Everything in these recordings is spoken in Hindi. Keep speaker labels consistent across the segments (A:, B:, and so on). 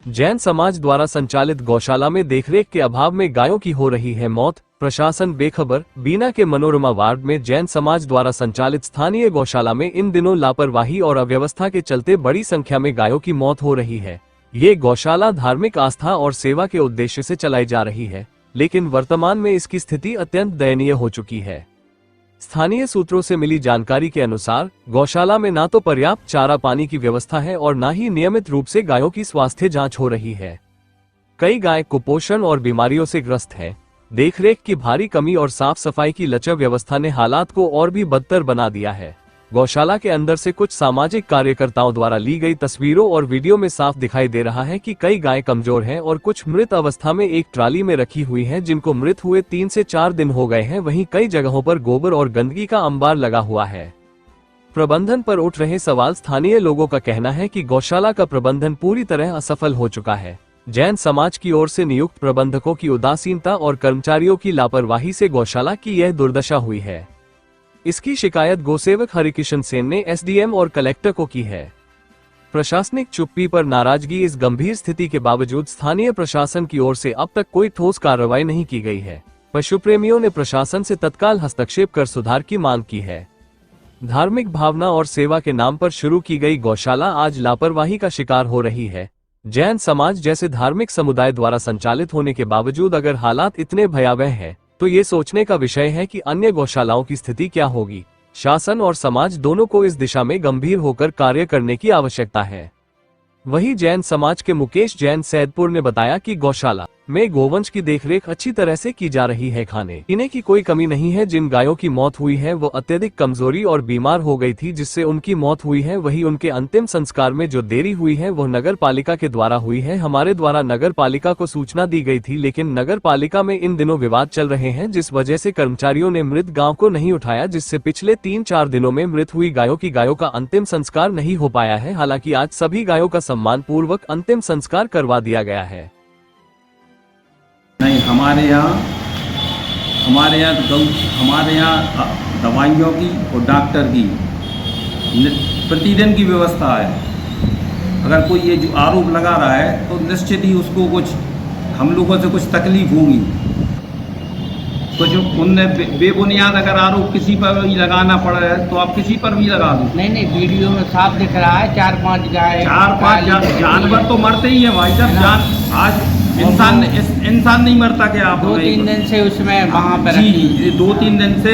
A: जैन समाज द्वारा संचालित गौशाला में देखरेख के अभाव में गायों की हो रही है मौत, प्रशासन बेखबर। बीना के मनोरमा वार्ड में जैन समाज द्वारा संचालित स्थानीय गौशाला में इन दिनों लापरवाही और अव्यवस्था के चलते बड़ी संख्या में गायों की मौत हो रही है। ये गौशाला धार्मिक आस्था और सेवा के उद्देश्य से चलाई जा रही है, लेकिन वर्तमान में इसकी स्थिति अत्यंत दयनीय हो चुकी है। स्थानीय सूत्रों से मिली जानकारी के अनुसार गौशाला में ना तो पर्याप्त चारा पानी की व्यवस्था है और ना ही नियमित रूप से गायों की स्वास्थ्य जांच हो रही है। कई गाय कुपोषण और बीमारियों से ग्रस्त हैं। देखरेख की भारी कमी और साफ सफाई की लचर व्यवस्था ने हालात को और भी बदतर बना दिया है। गौशाला के अंदर से कुछ सामाजिक कार्यकर्ताओं द्वारा ली गई तस्वीरों और वीडियो में साफ दिखाई दे रहा है कि कई गाय कमजोर हैं और कुछ मृत अवस्था में एक ट्राली में रखी हुई हैं, जिनको मृत हुए 3 से 4 दिन हो गए हैं। वहीं कई जगहों पर गोबर और गंदगी का अंबार लगा हुआ है। प्रबंधन पर उठ रहे सवाल। स्थानीय लोगों का कहना है कि गौशाला का प्रबंधन पूरी तरह असफल हो चुका है। जैन समाज की ओर से नियुक्त प्रबंधकों की उदासीनता और कर्मचारियों की लापरवाही से गौशाला की यह दुर्दशा हुई है। इसकी शिकायत गोसेवक हरिकिशन सेन ने एसडीएम और कलेक्टर को की है। प्रशासनिक चुप्पी पर नाराजगी। इस गंभीर स्थिति के बावजूद स्थानीय प्रशासन की ओर से अब तक कोई ठोस कार्रवाई नहीं की गई है। पशु प्रेमियों ने प्रशासन से तत्काल हस्तक्षेप कर सुधार की मांग की है। धार्मिक भावना और सेवा के नाम पर शुरू की गई गौशाला आज लापरवाही का शिकार हो रही है। जैन समाज जैसे धार्मिक समुदाय द्वारा संचालित होने के बावजूद अगर हालात इतने भयावह हैं, तो ये सोचने का विषय है कि अन्य गौशालाओं की स्थिति क्या होगी। शासन और समाज दोनों को इस दिशा में गंभीर होकर कार्य करने की आवश्यकता है। वहीं जैन समाज के मुकेश जैन सैदपुर ने बताया कि गौशाला में गोवंश की देखरेख अच्छी तरह से की जा रही है। खाने पीने की कोई कमी नहीं है। जिन गायों की मौत हुई है वो अत्यधिक कमजोरी और बीमार हो गई थी, जिससे उनकी मौत हुई है। वहीं उनके अंतिम संस्कार में जो देरी हुई है वो नगर पालिका के द्वारा हुई है। हमारे द्वारा नगर पालिका को सूचना दी गई थी, लेकिन नगर पालिका में इन दिनों विवाद चल रहे हैं, जिस वजह से कर्मचारियों ने मृत गायों को नहीं उठाया, जिससे पिछले 3-4 दिनों में मृत हुई गायों का अंतिम संस्कार नहीं हो पाया है। हालांकि आज सभी गायों का सम्मान पूर्वक अंतिम संस्कार करवा दिया गया है।
B: नहीं, हमारे यहाँ दवाइयों की और डॉक्टर की प्रतिदिन की व्यवस्था है। अगर कोई ये जो आरोप लगा रहा है तो निश्चित ही उसको कुछ हम लोगों से कुछ तकलीफ होगी। कुछ उनने बेबुनियाद अगर आरोप किसी पर भी लगाना पड़ रहा है तो आप किसी पर भी लगा दो।
C: नहीं, वीडियो में साफ दिख रहा है 4-5 गाय,
B: 4-5 जानवर तो मरते ही है भाई साहब। आज इंसान नहीं मरता क्या? आप
C: 2-3 दिन से उसमें वहाँ पर
B: जी 2-3 दिन से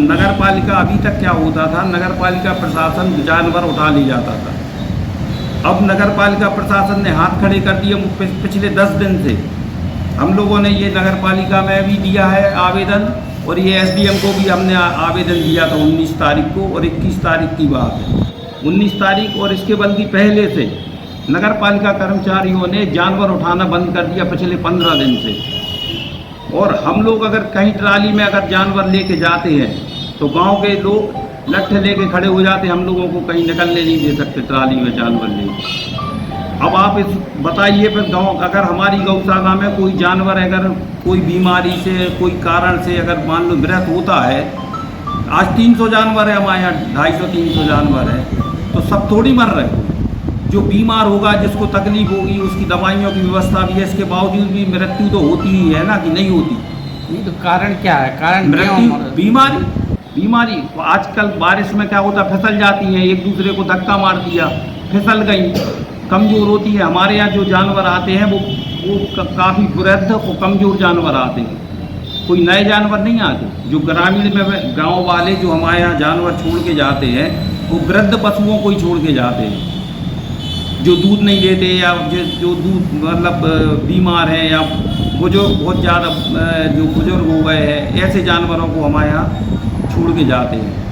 B: नगर पालिका अभी तक क्या होता था, नगर पालिका प्रशासन जानवर उठा ले जाता था। अब नगर पालिका प्रशासन ने हाथ खड़े कर दिए। पिछले 10 दिन से हम लोगों ने ये नगर पालिका में भी दिया है आवेदन, और ये एसडीएम को भी हमने आवेदन दिया था 19 तारीख को, और 21 तारीख की बात है। 19 तारीख और इसके बल्कि पहले से नगर पालिका कर्मचारियों ने जानवर उठाना बंद कर दिया पिछले 15 दिन से। और हम लोग अगर कहीं ट्राली में अगर जानवर लेके जाते हैं तो गांव के लोग लट्ठे लेके खड़े हो जाते, हम लोगों को कहीं निकलने नहीं दे सकते ट्राली में जानवर लेके। अब आप इस बताइए फिर गाँव अगर हमारी गौशाला में कोई जानवर अगर कोई बीमारी से कोई कारण से अगर मान लो मृत होता है, आज 300 जानवर है हमारे यहाँ, 250-300 जानवर है, तो सब थोड़ी मर रहे। जो बीमार होगा, जिसको तकलीफ होगी, उसकी दवाइयों की व्यवस्था भी है, इसके बावजूद भी मृत्यु तो होती ही है ना, कि नहीं होती?
C: नहीं तो कारण क्या है? कारण
B: मृत्यु बीमारी आजकल बारिश में क्या होता, फिसल जाती है, एक दूसरे को धक्का मार दिया, फिसल गई, कमज़ोर होती है। हमारे यहाँ जो जानवर आते हैं वो काफ़ी वृद्ध और कमज़ोर जानवर आते हैं, कोई नए जानवर नहीं आते। जो ग्रामीण में गाँव वाले जो हमारे यहाँ जानवर छोड़ के जाते हैं वो वृद्ध पशुओं को ही छोड़ के जाते हैं, जो दूध नहीं देते या जो दूध मतलब बीमार हैं या बुजुर्ग बहुत ज़्यादा जो बुजुर्ग हो गए हैं, ऐसे जानवरों को हमारे यहाँ छोड़ के जाते हैं।